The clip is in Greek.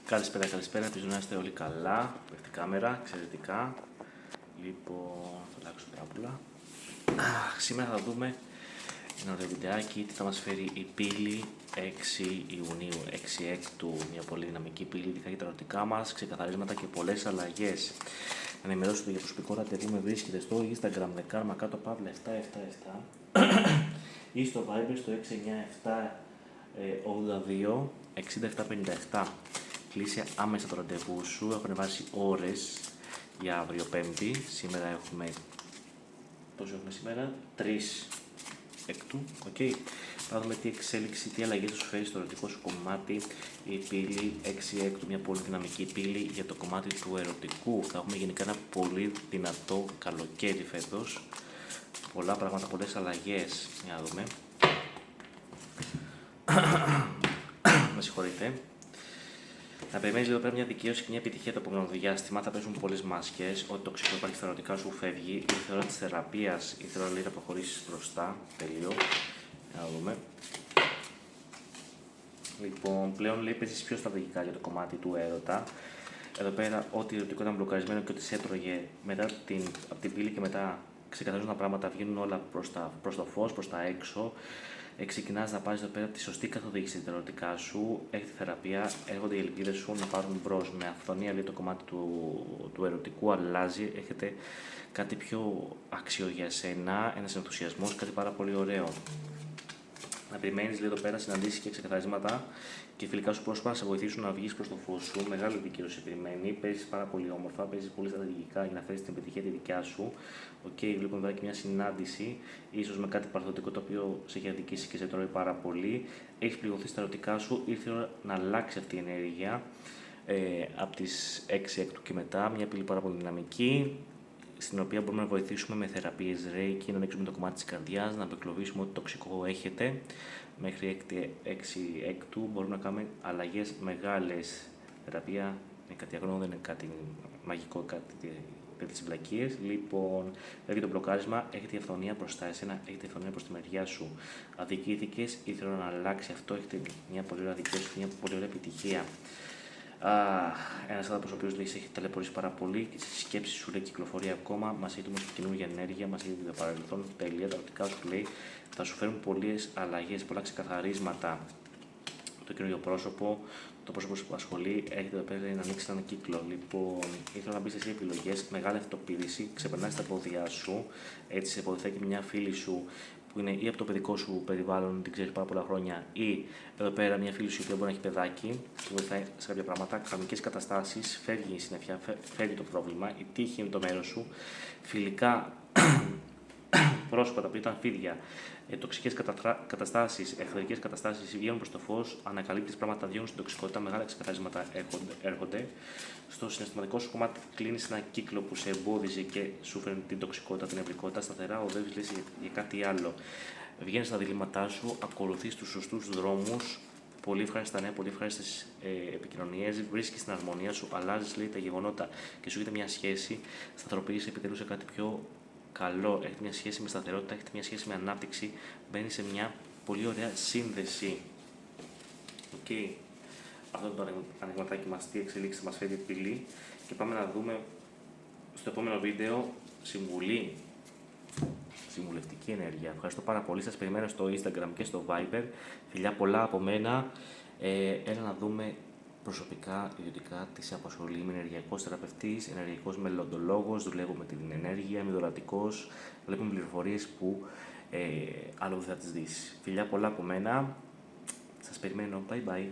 Καλησπέρα, ελπίζω να είστε όλοι καλά. Πέφτει κάμερα, εξαιρετικά. Λοιπόν, θα αλλάξω τράπουλα. Σήμερα θα δούμε ένα ωραίο βιντεάκι, τι θα μας φέρει η πύλη 6 Ιουνίου, 6 Έκτου, μια πολύ δυναμική πύλη, ειδικά για τα ερωτικά μας, ξεκαθαρίσματα και πολλές αλλαγές. Να ενημερώσω για προσωπικό ραντεβού με βρίσκεται στο Instagram με κάρμα κάτω παύλα 777 ή στο Viber στο 697 82 6757. Κλείσει άμεσα το ραντεβού σου. Έχουν βάσει ώρες για αύριο Πέμπτη. Σήμερα έχουμε. Πόσο έχουμε σήμερα? 3 Έκτου. Okay. Θα δούμε τι εξέλιξη, τι αλλαγές σου φέρει στο ερωτικό σου κομμάτι η πύλη 6 Έκτου. Μια πολύ δυναμική πύλη για το κομμάτι του ερωτικού. Θα έχουμε γενικά ένα πολύ δυνατό καλοκαίρι φέτος. Πολλά πράγματα, πολλές αλλαγές. Για να δούμε. Με συγχωρείτε. Να περιμένεις εδώ πέρα μια δικαίωση και μια επιτυχία το επόμενο διάστημα. Θα παίζουν πολλές μάσκες. Ό,τι το ξύλο υπάρχει στα ερωτικά σου φεύγει. Ήρθε η ώρα της θεραπείας, ήρθε η ώρα να προχωρήσεις μπροστά. Τέλειο. Να δούμε. Λοιπόν, πλέον λέει παίζεις πιο στρατηγικά για το κομμάτι του έρωτα. Εδώ πέρα, ό,τι ερωτικό ήταν μπλοκαρισμένο και ό,τι σε έτρωγε μετά από την πύλη και μετά ξεκαθαρίζουν τα πράγματα, βγαίνουν όλα προς το φως, προς τα έξω. Ξεκινάς να πάρεις εδώ πέρα τη σωστή καθοδήγηση τα ερωτικά σου, έχετε θεραπεία, έρχονται οι ελπίδες σου να πάρουν μπρος. Με αυθονία λέει το κομμάτι του ερωτικού αλλάζει, έχετε κάτι πιο άξιο για εσένα, ένας ενθουσιασμός, κάτι πάρα πολύ ωραίο. Να περιμένεις λέει εδώ πέρα συναντήσεις και ξεκαθαρίσματα και φιλικά σου πρόσωπα να σε βοηθήσουν να βγεις προς το φως σου. Μεγάλη δικαίωση περιμένει, παίζεις πάρα πολύ όμορφα, παίζεις πολύ στρατηγικά για να φέρεις την επιτυχία τη δικιά σου. Βλέπουμε εδώ και μια συνάντηση, ίσως με κάτι παρθωτικό το οποίο σε έχει αδικήσει και σε τρώει πάρα πολύ. Έχεις πληγωθεί στα ερωτικά σου, ήρθε η ώρα να αλλάξει αυτή η ενέργεια από τις 6 Έκτου και μετά. Μια πύλη πάρα πολύ δυναμική, στην οποία μπορούμε να βοηθήσουμε με θεραπείες Reiki, να ανοίξουμε το κομμάτι της καρδιάς, να απεκλωβίσουμε ό,τι τοξικό έχετε. Μέχρι 6 Έκτου μπορούμε να κάνουμε αλλαγές μεγάλες. Θεραπεία είναι κάτι αγνό, δεν είναι κάτι μαγικό, κάτι τέτοιες βλακίες. Λοιπόν, έχει το μπλοκάρισμα, έχετε αυθονία μπροστά εσένα, έχετε αυθονία προς τη μεριά σου. Αδικήθηκες, ήθελα να αλλάξει αυτό, έχετε μια πολύ ωραία δικαίωση, μια πολύ ωραία επιτυχία. Ένας άνθρωπος ο οποίος λέει σε έχει ταλαιπωρήσει πάρα πολύ και στη σκέψη σου λέει κυκλοφορεί ακόμα, μας έχει δημιουργήσει καινούργια ενέργεια, μας έχει το παρελθόν, τέλεια, τα ερωτικά σου λέει θα σου φέρουν πολλές αλλαγές, πολλά ξεκαθαρίσματα. Το καινούργιο πρόσωπο, το πρόσωπο που ασχολεί, έχετε εδώ πέρα να ανοίξει έναν κύκλο. Λοιπόν, ήθελα να μπει σε επιλογές, μεγάλη αυτοποίηση, ξεπερνάς τα πόδια σου, έτσι σε βοηθάει και μια φίλη σου που είναι ή από το παιδικό σου περιβάλλον, την ξέρει πάρα πολλά χρόνια, ή εδώ πέρα μια φίλη σου που μπορεί να έχει παιδάκι και βοηθάει σε κάποια πράγματα. Καρμικές καταστάσεις, φεύγει η συννεφιά, φεύγει το πρόβλημα, η τύχη είναι το μέρος σου. Φιλικά πρόσωπα τα οποία ήταν φίδια, τοξικές καταστάσεις, εχθρικές καταστάσεις βγαίνουν προς το φως, ανακαλύπτεις πράγματα, βγαίνουν στην τοξικότητα, μεγάλα ξεκαθαρίσματα έρχονται. Στο συναισθηματικό σου κομμάτι κλείνεις ένα κύκλο που σε εμπόδιζε και σου φέρνει την τοξικότητα, την ευρικότητα, σταθερά οδεύεις λες για κάτι άλλο. Βγαίνεις στα διλήμματά σου, ακολουθείς τους σωστούς δρόμους, πολύ ευχάριστα νέα, πολύ ευχάριστες επικοινωνίες, βρίσκεις την αρμονία σου, αλλάζεις λέει τα γεγονότα και σου γίνεται μια σχέση, σταθεροποιείς επιτελούς σε κάτι πιο καλό, έχετε μια σχέση με σταθερότητα, έχετε μια σχέση με ανάπτυξη, μπαίνει σε μια πολύ ωραία σύνδεση. Αυτό είναι το ανοιγματάκι μας, τι εξελίξεις μας φέρει η πύλη και πάμε να δούμε στο επόμενο βίντεο συμβουλευτική ενέργεια. Ευχαριστώ πάρα πολύ, σας περιμένω στο Instagram και στο Viber. Φιλιά πολλά από μένα. Έλα να δούμε προσωπικά, ιδιωτικά τι σε απασχολεί. Είμαι ενεργειακός θεραπευτής, ενεργειακός μελλοντολόγος, δουλεύω με την ενέργεια, είμαι δωρατικός, βλέπουμε πληροφορίες που άλλο δεν θα τις δεις. Φιλιά πολλά από μένα, σας περιμένω, bye bye.